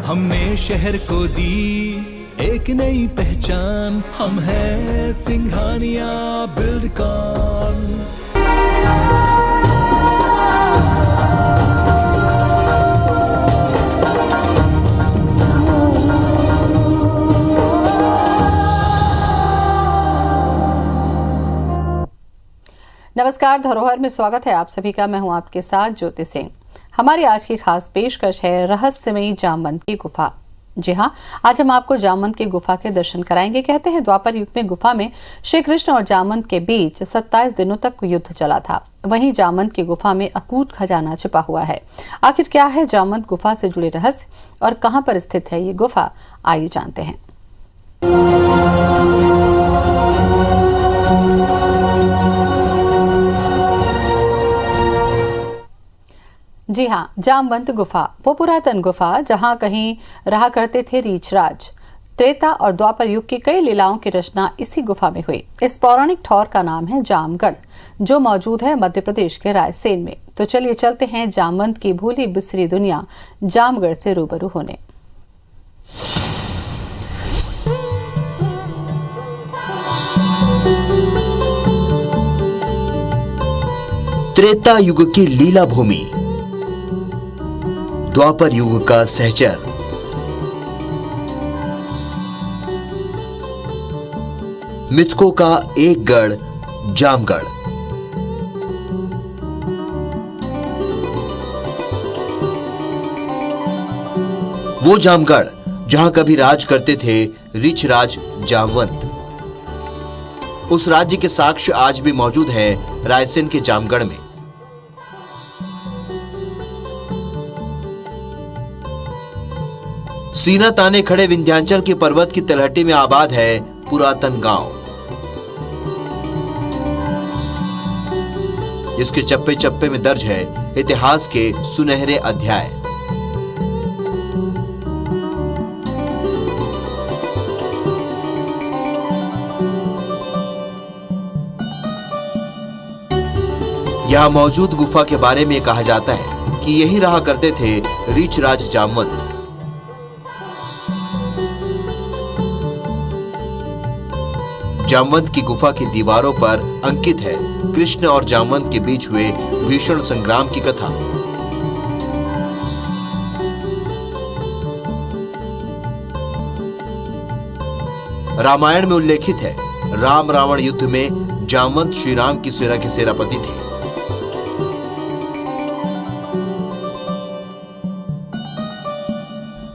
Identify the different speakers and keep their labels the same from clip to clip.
Speaker 1: हमने शहर को दी एक नई पहचान, हम हैं सिंघानिया बिल्डकॉन।
Speaker 2: नमस्कार, धरोहर में स्वागत है आप सभी का। मैं हूं आपके साथ ज्योति सिंह। हमारी आज की खास पेशकश है रहस्यमयी जामवंत की गुफा। जी हां, आज हम आपको जामवंत की गुफा के दर्शन कराएंगे। कहते हैं द्वापर युग में गुफा में श्री कृष्ण और जामवंत के बीच 27 दिनों तक युद्ध चला था। वहीं जामवंत की गुफा में अकूट खजाना छिपा हुआ है। आखिर क्या है जामवंत गुफा से जुड़े रहस्य और कहां पर स्थित है ये गुफा, आइए जानते हैं। जी हाँ, जामवंत गुफा वो पुरातन गुफा जहाँ कहीं रहा करते थे रीछराज। त्रेता और द्वापर युग की कई लीलाओं की रचना इसी गुफा में हुई। इस पौराणिक ठौर का नाम है जामगढ़, जो मौजूद है मध्य प्रदेश के रायसेन में। तो चलिए चलते हैं जामवंत की भूली बिसरी दुनिया जामगढ़ से रूबरू होने।
Speaker 3: त्रेता युग की लीला भूमि, द्वापर युग का सहचर, मिथकों का एक गढ़ जामगढ़। वो जामगढ़ जहां कभी राज करते थे रीछराज जामवंत। उस राज्य के साक्ष्य आज भी मौजूद हैं रायसेन के जामगढ़ में। सीना ताने खड़े विंध्याचल के पर्वत की तलहटी में आबाद है पुरातन गांव। इसके चप्पे चप्पे में दर्ज है इतिहास के सुनहरे अध्याय। यहां मौजूद गुफा के बारे में कहा जाता है कि यही रहा करते थे रीछराज जामवंत। जामवंत की गुफा की दीवारों पर अंकित है कृष्ण और जामवंत के बीच हुए भीषण संग्राम की कथा। रामायण में उल्लेखित है राम रावण युद्ध में जामवंत श्री राम की सेना के सेनापति थे।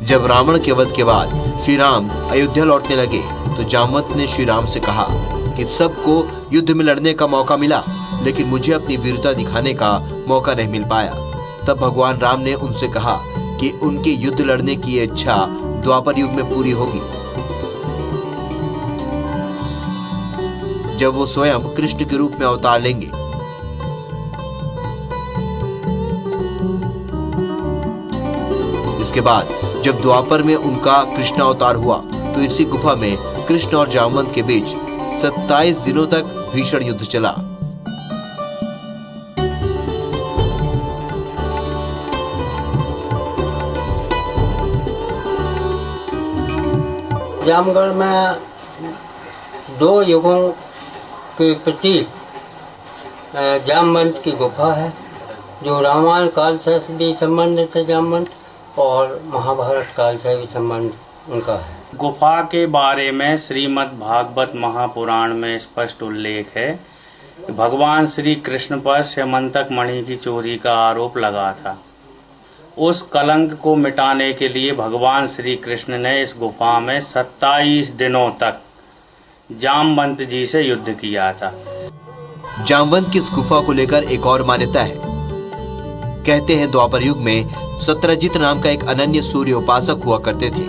Speaker 3: जब रावण के वध के बाद श्री राम अयोध्या लौटने लगे तो जामवंत ने श्री राम से कहा कि सबको युद्ध में लड़ने का मौका मिला, लेकिन मुझे अपनी वीरता दिखाने का मौका नहीं मिल पाया। तब भगवान राम ने उनसे कहा कि उनकी युद्ध लड़ने की इच्छा द्वापर युग में पूरी होगी, जब वो स्वयं कृष्ण के रूप में अवतार लेंगे। इसके बाद जब द्वापर में उनका कृष्ण अवतार हुआ तो इसी गुफा में कृष्ण और जामवंत के बीच 27 दिनों तक भीषण युद्ध चला।
Speaker 4: जामगढ़ में दो युगों के प्रतीक जामवंत की गुफा है, जो रामायण काल से भी संबंधित है जामवंत, और महाभारत काल से भी संबंध उनका है।
Speaker 5: गुफा के बारे में श्रीमद् भागवत महापुराण में स्पष्ट उल्लेख है कि भगवान श्री कृष्ण पर स्यमंतक मणि की चोरी का आरोप लगा था। उस कलंक को मिटाने के लिए भगवान श्री कृष्ण ने इस गुफा में 27 दिनों तक जामवंत जी से युद्ध किया था।
Speaker 3: जामवंत की इस गुफा को लेकर एक और मान्यता है। कहते हैं द्वापर युग में सत्रजीत नाम का एक अनन्य सूर्य उपासक हुआ करते थे।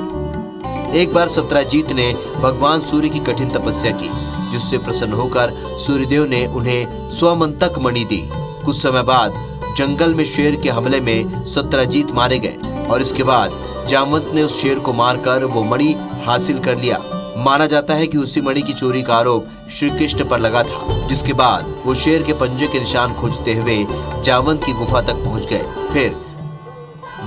Speaker 3: एक बार सत्रजीत ने भगवान सूर्य की कठिन तपस्या की, जिससे प्रसन्न होकर सूर्यदेव ने उन्हें स्वमंतक मणि दी। कुछ समय बाद जंगल में शेर के हमले में सत्रजीत मारे गए और इसके बाद जामवंत ने उस शेर को मारकर वो मणि हासिल कर लिया। माना जाता है कि उसी मणि की चोरी का आरोप श्री कृष्ण पर लगा था, जिसके बाद वो शेर के पंजे के निशान खोजते हुए जामवंत की गुफा तक पहुंच गए। फिर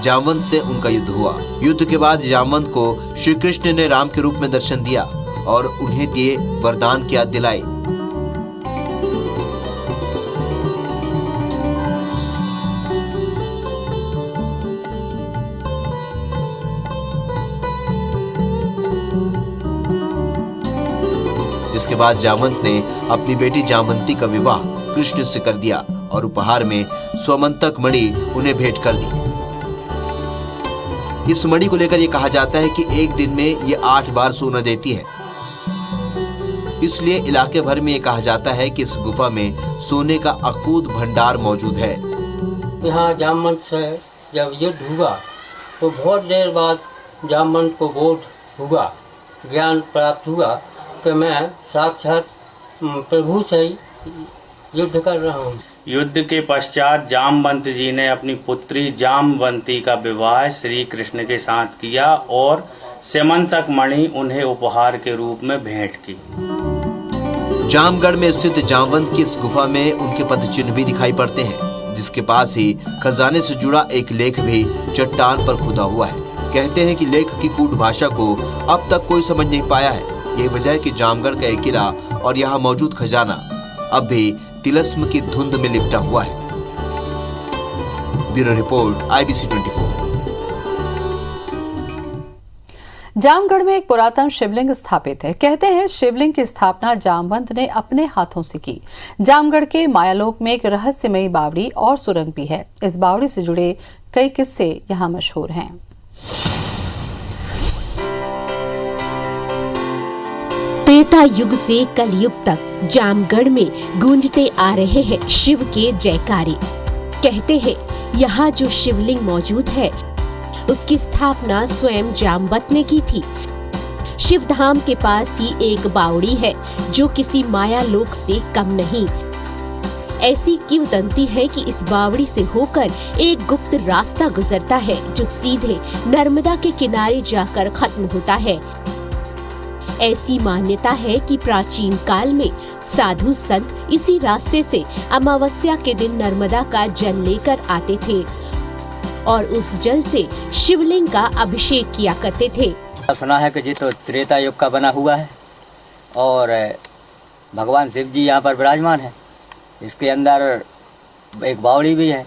Speaker 3: जामवंत से उनका युद्ध हुआ। युद्ध के बाद जामवंत को श्री कृष्ण ने राम के रूप में दर्शन दिया और उन्हें दिए वरदान की याद दिलाई। जिसके बाद जामवंत ने अपनी बेटी जामवंती का विवाह कृष्ण से कर दिया और उपहार में स्वमंतक मणि उन्हें भेंट कर दी। इस मणि को लेकर यह कहा जाता है कि एक दिन में ये 8 बार सोना देती है। इसलिए इलाके भर में यह कहा जाता है कि इस गुफा में सोने का अकूत भंडार मौजूद है।
Speaker 4: यहाँ जामवंत से जब युद्ध हुआ तो बहुत देर बाद जामवंत को बोध हुआ, ज्ञान प्राप्त हुआ कि मैं साक्षात प्रभु से ही युद्ध कर रहा हूँ।
Speaker 5: युद्ध के पश्चात जामवंत जी ने अपनी पुत्री जामवंती का विवाह श्री कृष्ण के साथ किया और स्यमंतक मणि उन्हें उपहार के रूप में भेंट की।
Speaker 3: जामगढ़ में स्थित जामवंत की इस गुफा में उनके पद चिन्ह भी दिखाई पड़ते हैं, जिसके पास ही खजाने से जुड़ा एक लेख भी चट्टान पर खुदा हुआ है। कहते हैं कि लेख की कूट भाषा को अब तक कोई समझ नहीं पाया है। यही वजह है कि जामगढ़ का एक किला और यहाँ मौजूद खजाना अब भी तिलस्म की धुंध में लिपटा हुआ है। Bureau report IBC 24।
Speaker 2: जामगढ़ में एक पुरातन शिवलिंग स्थापित है। कहते हैं शिवलिंग की स्थापना जामवंत ने अपने हाथों से की। जामगढ़ के मायालोक में एक रहस्यमयी बावड़ी और सुरंग भी है। इस बावड़ी से जुड़े कई किस्से यहाँ मशहूर हैं।
Speaker 6: त्रेता युग से कलयुग तक जामगढ़ में गूंजते आ रहे हैं शिव के जयकारे। कहते हैं यहाँ जो शिवलिंग मौजूद है उसकी स्थापना स्वयं जामवंत ने की थी। शिवधाम के पास ही एक बावड़ी है जो किसी माया लोक से कम नहीं। ऐसी किंवदंती है कि इस बावड़ी से होकर एक गुप्त रास्ता गुजरता है जो सीधे नर्मदा के किनारे जाकर खत्म होता है। ऐसी मान्यता है कि प्राचीन काल में साधु संत इसी रास्ते से अमावस्या के दिन नर्मदा का जल लेकर आते थे और उस जल से शिवलिंग का अभिषेक किया करते थे।
Speaker 7: सुना है कि ये तो त्रेता युग का बना हुआ है और भगवान शिव जी यहाँ पर विराजमान है। इसके अंदर एक बावड़ी भी है।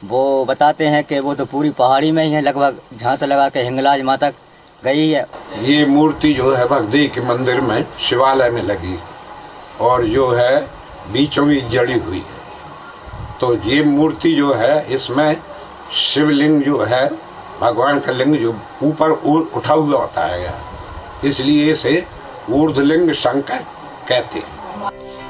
Speaker 7: वो बताते हैं कि वो तो पूरी पहाड़ी में ही है, लगभग जहाँ से लगा के हिंगलाज माँ तक गई है।
Speaker 8: ये मूर्ति जो है भगदेव के मंदिर में शिवालय में लगी और जो है बीचों बीच जड़ी हुई है। तो ये मूर्ति जो है इसमें शिवलिंग जो है भगवान का लिंग जो ऊपर उठा हुआ होता है, इसलिए इसे ऊर्ध्वलिंग शंकर कहते हैं।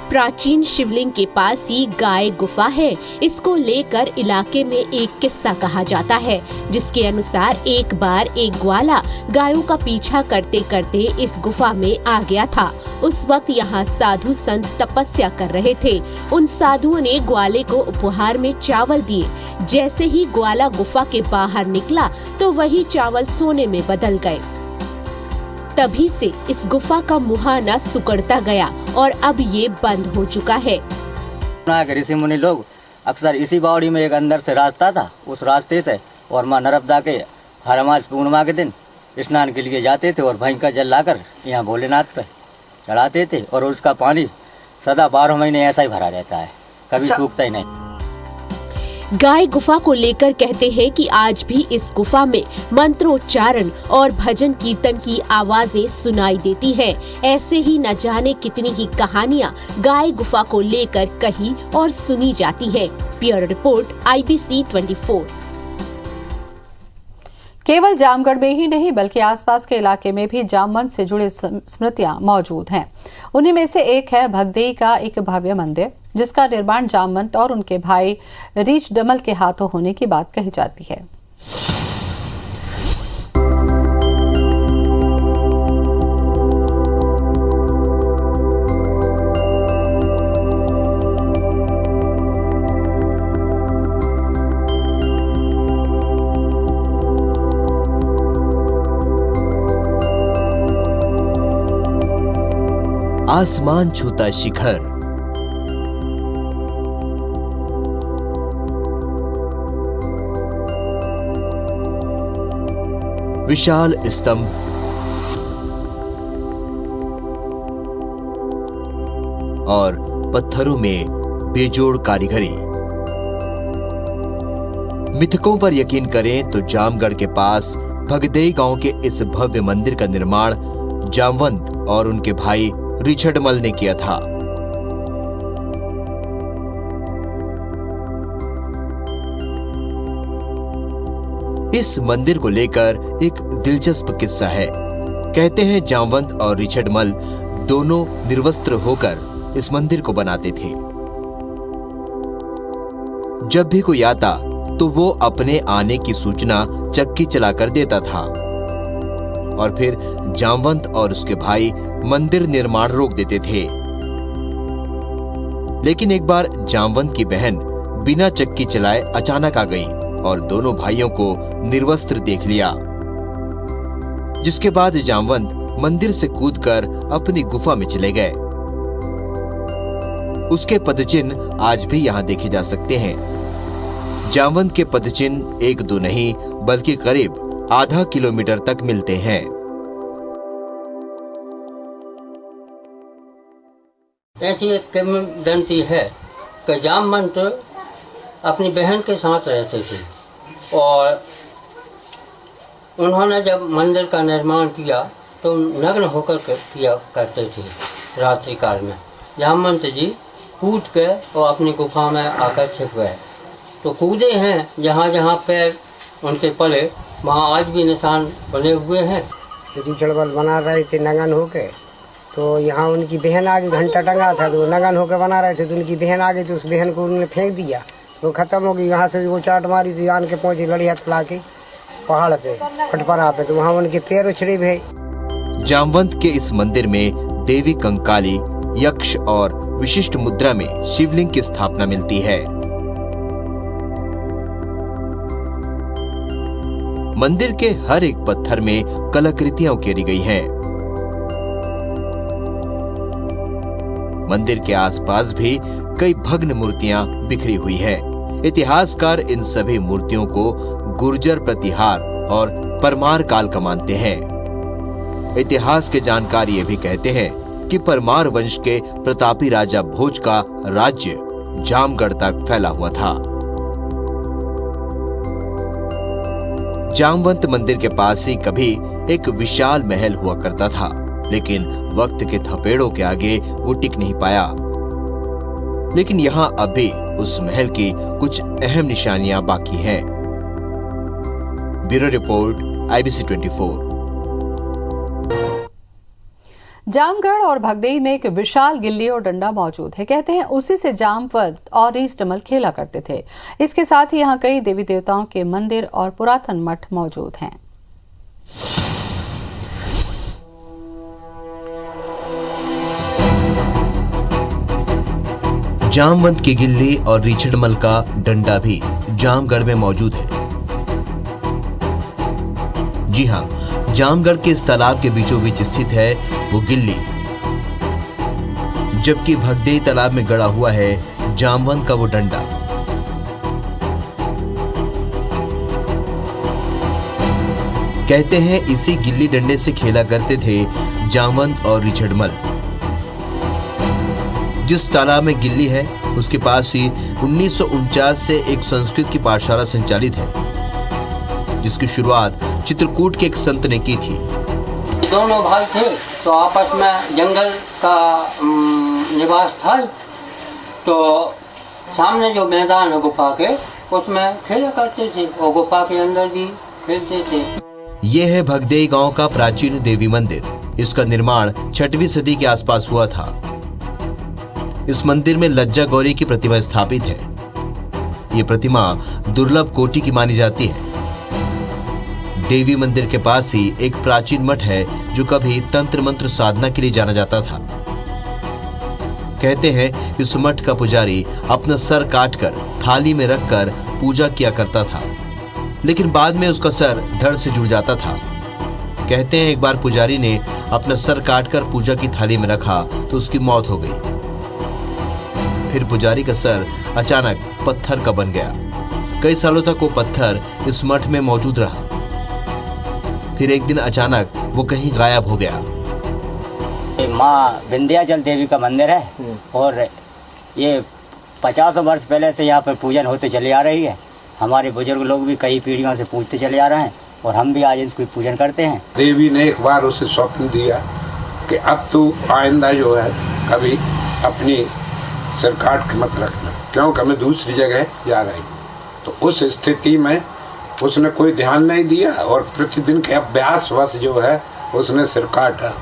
Speaker 6: प्राचीन शिवलिंग के पास ही गाय गुफा है। इसको लेकर इलाके में एक किस्सा कहा जाता है, जिसके अनुसार एक बार एक ग्वाला गायों का पीछा करते करते इस गुफा में आ गया था। उस वक्त यहाँ साधु संत तपस्या कर रहे थे। उन साधुओं ने ग्वाले को उपहार में चावल दिए। जैसे ही ग्वाला गुफा के बाहर निकला तो वही चावल सोने में बदल गए। तभी से इस गुफा का मुहाना सुकड़ता गया और अब ये बंद हो चुका है।
Speaker 7: ऋषि मुनि लोग अक्सर इसी बावड़ी में एक अंदर से रास्ता था, उस रास्ते से और माँ नर्मदा के हर मास पूर्णिमा के दिन स्नान के लिए जाते थे और भैंस का जल लाकर यहाँ भोलेनाथ पे चढ़ाते थे और उसका पानी सदा 12 महीने ऐसा ही भरा रहता है, कभी सूखता ही नहीं।
Speaker 6: गाय गुफा को लेकर कहते हैं कि आज भी इस गुफा में मंत्रोच्चारण और भजन कीर्तन की आवाजें सुनाई देती हैं। ऐसे ही न जाने कितनी ही कहानियां गाय गुफा को लेकर कही और सुनी जाती है। Bureau report IBC 24।
Speaker 2: केवल जामगढ़ में ही नहीं बल्कि आसपास के इलाके में भी जामवंत से जुड़े स्मृतियां मौजूद हैं। उन्हीं में से एक है भगदेई का एक भव्य मंदिर, जिसका निर्माण जामवंत और उनके भाई रीछ डमल के हाथों होने की बात कही जाती है।
Speaker 3: आसमान छूता शिखर, विशाल स्तंभ, और पत्थरों में बेजोड़ कारीगरी। मिथकों पर यकीन करें तो जामगढ़ के पास भगदेई गांव के इस भव्य मंदिर का निर्माण जामवंत और उनके भाई रिचर्डमल ने किया था। इस मंदिर को लेकर एक दिलचस्प किस्सा है। कहते हैं जामवंत और रिचर्डमल दोनों निर्वस्त्र होकर इस मंदिर को बनाते थे। जब भी कोई आता तो वो अपने आने की सूचना चक्की चलाकर देता था और फिर जामवंत और उसके भाई मंदिर निर्माण रोक देते थे। लेकिन एक बार जामवंत की बहन बिना चक्की चलाए अचानक आ गई और दोनों भाइयों को निर्वस्त्र देख लिया, जिसके बाद जामवंत मंदिर से कूदकर अपनी गुफा में चले गए। उसके पदचिन्ह आज भी यहाँ देखे जा सकते हैं। जामवंत के पदचिन्ह एक दो नहीं बल्कि करीब आधा किलोमीटर तक मिलते हैं।
Speaker 4: ऐसी एक किंवदंती है कि जामवंत अपनी बहन के साथ रहते थे और उन्होंने जब मंदिर का निर्माण किया तो नग्न होकर किया करते थे। रात्रि काल में जामवंत जी कूद के और अपनी गुफा में आकर छिप गए। तो कूदे हैं, जहाँ जहाँ पैर उनके पड़े वहाँ आज भी निशान बने हुए हैं।
Speaker 9: रिचर्डमल बना रहे थे नगन होके, तो यहाँ उनकी बहन आगे घंटा टंगा था, तो नगन होके बना रहे थे, तो उनकी बहन आगे, तो उस बहन को उन्होंने फेंक दिया, वो खत्म हो गई। यहाँ से वो चाट मारी तो आन के पहुंची लड़िया तला के पहाड़ पे फटपरा पे, तो वहाँ उनके पैर उछड़े भे।
Speaker 3: जामवंत के इस मंदिर में देवी कंकाली, यक्ष और विशिष्ट मुद्रा में शिवलिंग की स्थापना मिलती है। मंदिर के हर एक पत्थर में कलाकृतियां उकेरी गई हैं। मंदिर के आसपास भी कई भग्न मूर्तियां बिखरी हुई हैं। इतिहासकार इन सभी मूर्तियों को गुर्जर प्रतिहार और परमार काल का मानते हैं। इतिहास के जानकार ये भी कहते हैं कि परमार वंश के प्रतापी राजा भोज का राज्य जामगढ़ तक फैला हुआ था। जामवंत मंदिर के पास ही कभी एक विशाल महल हुआ करता था, लेकिन वक्त के थपेड़ों के आगे वो टिक नहीं पाया। लेकिन यहाँ अभी उस महल की कुछ अहम निशानियां बाकी हैं। Bureau report, IBC 24।
Speaker 2: जामगढ़ और भगदेई में एक विशाल गिल्ली और डंडा मौजूद है। कहते हैं उसी से जामवंत और रिचर्डमल खेला करते थे। इसके साथ ही यहाँ कई देवी देवताओं के मंदिर और पुरातन मठ मौजूद हैं।
Speaker 3: जामवंत की गिल्ली और रिचर्डमल का डंडा भी जामगढ़ में मौजूद है। जी हाँ, जामगढ़ के इस तालाब के बीचों बीच स्थित है वो गिल्ली, जबकि भगदेई तालाब में गड़ा हुआ है जामवंत का वो डंडा। कहते हैं इसी गिल्ली डंडे से खेला करते थे जामवंत और रिचर्डमल। जिस तालाब में गिल्ली है उसके पास ही 1949 से एक संस्कृत की पाठशाला संचालित है, जिसकी शुरुआत चित्रकूट के एक संत ने की थी।
Speaker 4: दोनों भाई थे तो आपस में जंगल का निवास था, तो सामने जो मैदान है गुफा के उसमें खेला करते थे और गुफा के अंदर भी खेलते थे।
Speaker 3: ये है भगदेई गांव का प्राचीन देवी मंदिर। इसका निर्माण 6वीं सदी के आसपास हुआ था। इस मंदिर में लज्जा गौरी की प्रतिमा स्थापित है। ये प्रतिमा दुर्लभ कोटि की मानी जाती है। देवी मंदिर के पास ही एक प्राचीन मठ है जो कभी तंत्र मंत्र साधना के लिए जाना जाता था। कहते हैं इस मठ का पुजारी अपना सर काटकर थाली में रखकर पूजा किया करता था, लेकिन बाद में उसका सर धड़ से जुड़ जाता था। कहते हैं एक बार पुजारी ने अपना सर काटकर पूजा की थाली में रखा तो उसकी मौत हो गई। फिर पुजारी का सर अचानक पत्थर का बन गया। कई सालों तक वो पत्थर इस मठ में मौजूद रहा। फिर एक दिन अचानक वो कहीं गायब हो गया।
Speaker 7: ये माँ विंध्याचल देवी का मंदिर है और ये 50 वर्ष पहले से यहाँ पर पूजन होते चले आ रही है। हमारे बुजुर्ग लोग भी कई पीढ़ियों से पूजते चले आ रहे हैं और हम भी आज इसको पूजन करते हैं।
Speaker 8: देवी ने एक बार उसे स्वप्न दिया कि अब तू आइंदा जो है कभी अपनी सिर काट के मत रखना, क्योंकि मैं दूसरी जगह जा रही हूँ। तो उस स्थिति में उसने कोई ध्यान नहीं दिया और प्रतिदिन के अभ्यास वश जो है उसने सिर काटा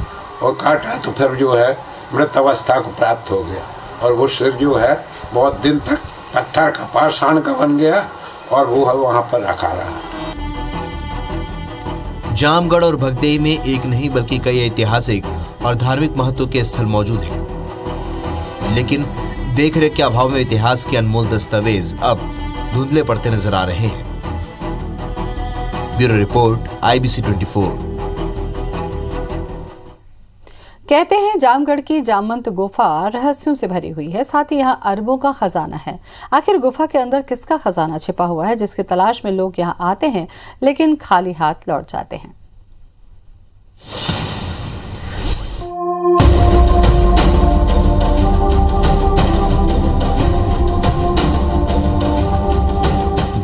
Speaker 8: और काटा तो फिर जो है मृत अवस्था को प्राप्त हो गया और वो सिर जो है बहुत दिन तक पत्थर का पाषाण का बन गया और वो है वहाँ पर रखा रहा।
Speaker 3: जामगढ़ और भगदेई में एक नहीं बल्कि कई ऐतिहासिक और धार्मिक महत्व के स्थल मौजूद हैं, लेकिन देखरेख के अभाव में इतिहास के अनमोल दस्तावेज अब धुंधले पड़ते नजर आ रहे हैं। Bureau report, IBC 24।
Speaker 2: कहते हैं जामगढ़ की जामवंत गुफा रहस्यों से भरी हुई है, साथ ही यहाँ अरबों का खजाना है। आखिर गुफा के अंदर किसका खजाना छिपा हुआ है जिसकी तलाश में लोग यहाँ आते हैं लेकिन खाली हाथ लौट जाते हैं।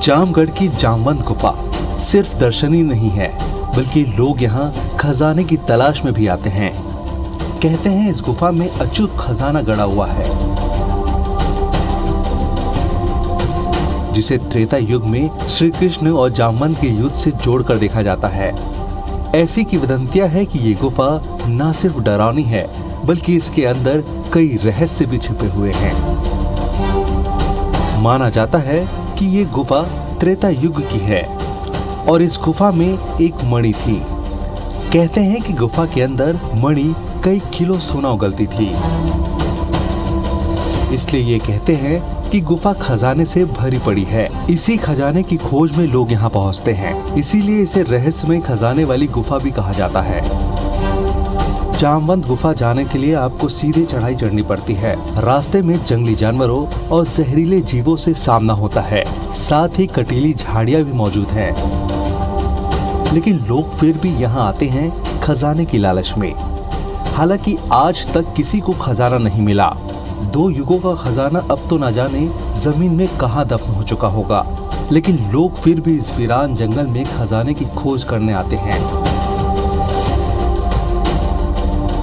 Speaker 1: जामगढ़ की जामवंत गुफा सिर्फ दर्शनीय नहीं है बल्कि लोग यहाँ खजाने की तलाश में भी आते हैं। कहते हैं इस गुफा में अचूक खजाना गड़ा हुआ है जिसे त्रेता युग में श्री कृष्ण और जामवंत के युद्ध से जोड़कर देखा जाता है। ऐसी किंवदंतियां है कि ये गुफा न सिर्फ डरावनी है बल्कि इसके अंदर कई रहस्य भी छिपे हुए हैं। माना जाता है कि ये गुफा त्रेता युग की है और इस गुफा में एक मणि थी। कहते हैं कि गुफा के अंदर मणि कई किलो सोना उगलती थी, इसलिए ये कहते हैं कि गुफा खजाने से भरी पड़ी है। इसी खजाने की खोज में लोग यहाँ पहुँचते हैं, इसीलिए इसे रहस्यमय खजाने वाली गुफा भी कहा जाता है। जामवंत गुफा जाने के लिए आपको सीधे चढ़ाई चढ़नी पड़ती है। रास्ते में जंगली जानवरों और जहरीले जीवों से सामना होता है, साथ ही कटीली झाड़ियाँ भी मौजूद हैं। लेकिन लोग फिर भी यहाँ आते हैं खजाने की लालच में। हालांकि आज तक किसी को खजाना नहीं मिला। 2 युगों का खजाना अब तो न जाने जमीन में कहां दफन हो चुका होगा, लेकिन लोग फिर भी इस वीरान जंगल में खजाने की खोज करने आते हैं।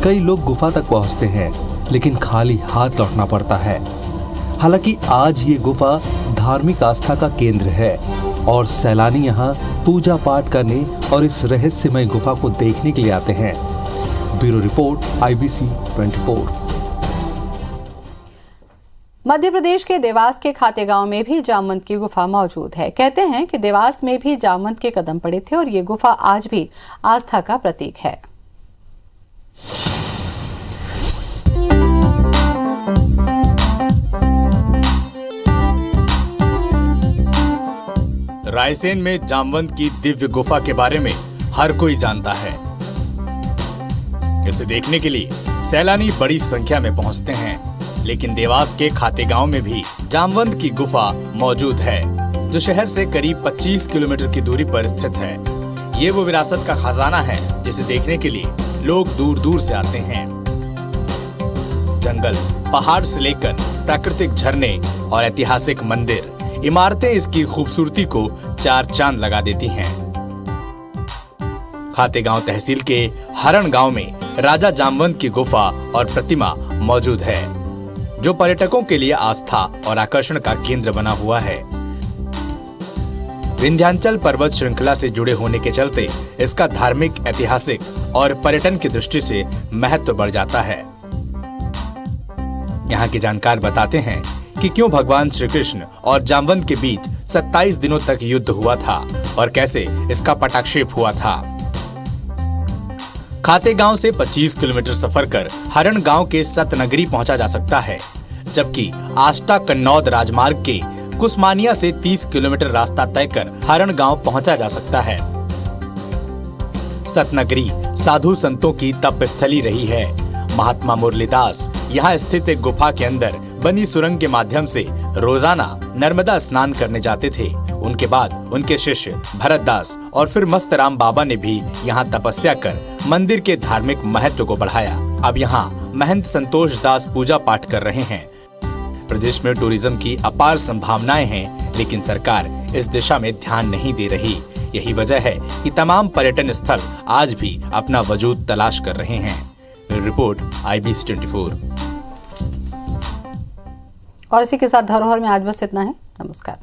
Speaker 1: कई लोग गुफा तक पहुंचते हैं लेकिन खाली हाथ लौटना पड़ता है। हालांकि आज ये गुफा धार्मिक आस्था का केंद्र है और सैलानी यहाँ पूजा पाठ करने और इस रहस्यमय गुफा को देखने के लिए आते हैं। Bureau report, IBC 24।
Speaker 2: Madhya Pradesh के देवास के खातेगांव में भी जामवंत की गुफा मौजूद है। कहते हैं कि देवास में भी जामवंत के कदम पड़े थे और ये गुफा आज भी आस्था का प्रतीक है।
Speaker 10: रायसेन में जामवंत की दिव्य गुफा के बारे में हर कोई जानता है। इसे देखने के लिए सैलानी बड़ी संख्या में पहुंचते हैं, लेकिन देवास के खातेगांव में भी जामवंत की गुफा मौजूद है, जो शहर से करीब 25 किलोमीटर की दूरी पर स्थित है। ये वो विरासत का खजाना है जिसे देखने के लिए लोग दूर दूर से आते हैं। जंगल, पहाड़ से लेकर प्राकृतिक झरने और ऐतिहासिक मंदिर, इमारतें इसकी खूबसूरती को 4 चांद लगा देती हैं। खातेगांव तहसील के हरण गांव में राजा जामवंत की गुफा और प्रतिमा मौजूद है, जो पर्यटकों के लिए आस्था और आकर्षण का केंद्र बना हुआ है। विंध्याचल पर्वत श्रृंखला से जुड़े होने के चलते इसका धार्मिक, ऐतिहासिक और पर्यटन की दृष्टि से महत्व बढ़ जाता है। यहाँ के जानकार बताते हैं कि क्यों भगवान श्री कृष्ण और जामवंत के बीच 27 दिनों तक युद्ध हुआ था और कैसे इसका पटाक्षेप हुआ था। खातेगांव से 25 किलोमीटर सफर कर हरण गांव के सतनगरी पहुंचा जा सकता है, जबकि आष्टा कन्नौद राजमार्ग के कुसमानिया से 30 किलोमीटर रास्ता तय कर हरण गांव पहुंचा जा सकता है। सतनगरी साधु संतों की तप स्थली रही है। महात्मा मुरलीदास यहाँ स्थित एक गुफा के अंदर बनी सुरंग के माध्यम से रोजाना नर्मदा स्नान करने जाते थे उनके बाद उनके शिष्य भरतदास और फिर मस्तराम बाबा ने भी यहाँ तपस्या कर मंदिर के धार्मिक महत्व को बढ़ाया। अब यहाँ महंत संतोष दास पूजा पाठ कर रहे हैं। प्रदेश में टूरिज्म की अपार संभावनाएं हैं, लेकिन सरकार इस दिशा में ध्यान नहीं दे रही। यही वजह है कि तमाम पर्यटन स्थल आज भी अपना वजूद तलाश कर रहे हैं। Report IBC 24।
Speaker 2: और इसी के साथ धरोहर में आज बस इतना है। नमस्कार।